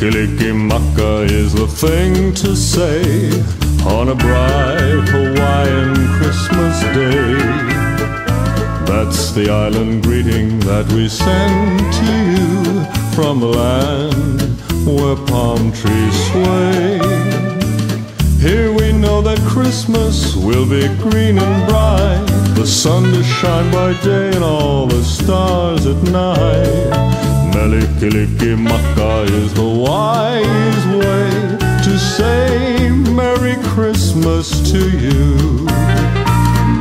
Melikilikimaka is the thing to say on a bright Hawaiian Christmas day. That's the island greeting that we send to you from the land where palm trees sway. Here we know that Christmas will be green and bright, the sun to shine by day and all the stars at night. Melikilikimaka is the wise way to say Merry Christmas to you.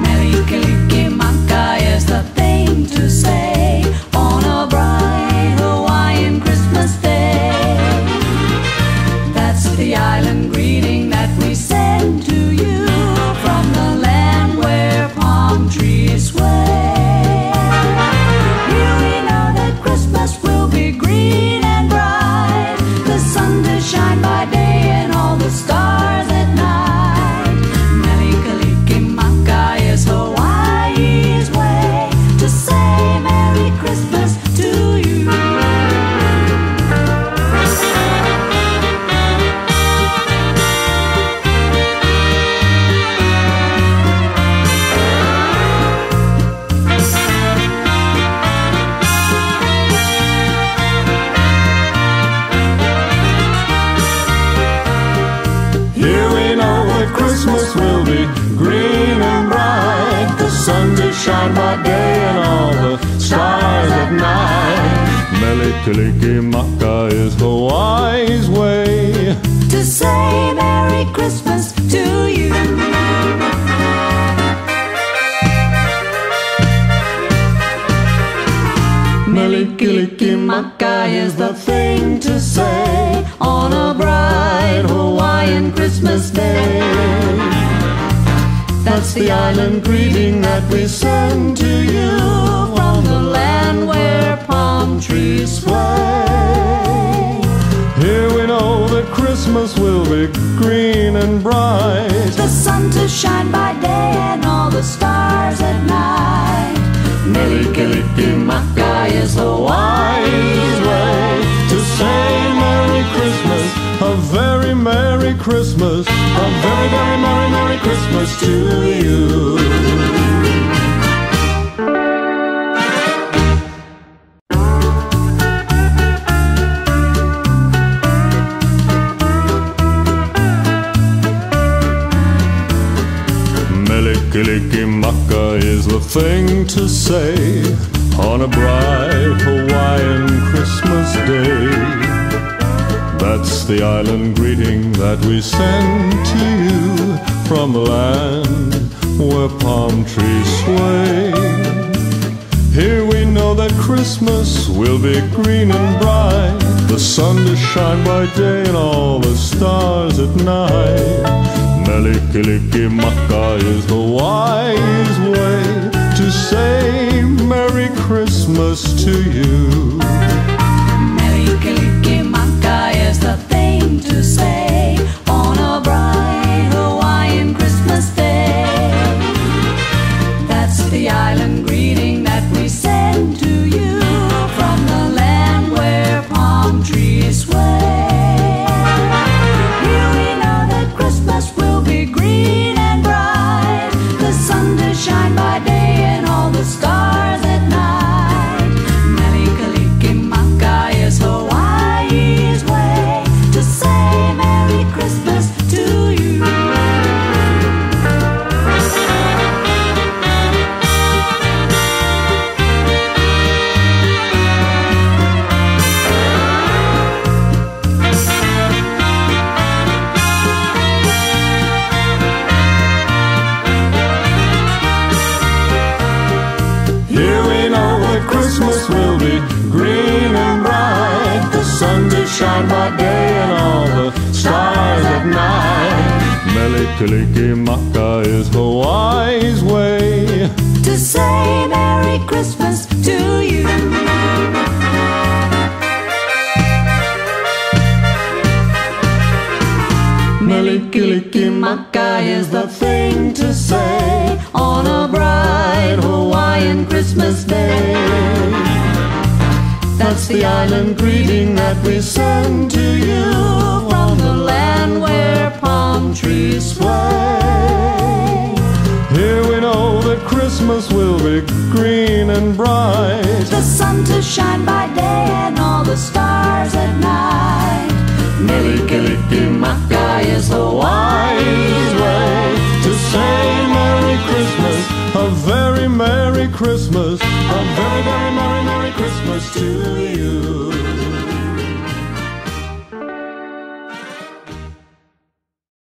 Melikilikimaka is the thing to say on a bright Hawaiian Christmas day. That's the island greeting that we send to you from the land where palm trees sway. Here we know that Christmas will be green and bright, the sun to shine by day and all the stars at night. Melikilikimaka is Hawaii's way to say Merry Christmas to you. Here we know that Christmas will be green and bright, the sun to shine by day and all the stars at night. Melikilikimaka is Hawaii's way To say Merry Christmas to you. Melikilikimaka is the thing to say on a bright Hawaiian Christmas day. That's the island greeting that we send to you from the land where palm trees sway. Here we know that Christmas will be green and bright, The sun to shine by day and all the stars at night. Melikilikimaka is the wise way to say Merry Christmas, a very Merry Christmas, a very, very Merry, Merry Christmas to you. Melikilikimaka is the thing to say on a bright Hawaiian Christmas day. That's the island greeting that we send to you from the land where palm trees sway. Here we know that Christmas will be green and bright, the sun to shine by day and all the stars at night. Melikilikimaka is the wise way to say Merry Christmas to you. Melikilikimaka is the thing to say on a bright Hawaiian Christmas day. That's the island greeting that we send to you from the land where palm trees sway. Here we know that Christmas will be green and bright, the sun to shine by day and all the stars at night. Melikilikimaka is Hawaii's way to say Merry Christmas to you. Here we know that Christmas will be green and bright, the sun to shine by day and all the stars at night. Melikilikimaka is Hawaii's way To say Merry Christmas to you. Melikilikimaka is the thing to say on a bright Hawaiian Christmas day. That's the island greeting that we send to you to shine by day and all the stars at night. Mele-Kalikimaka is the wise way to say Merry Christmas, a very Merry Christmas, a very, very Merry, Merry Christmas to you.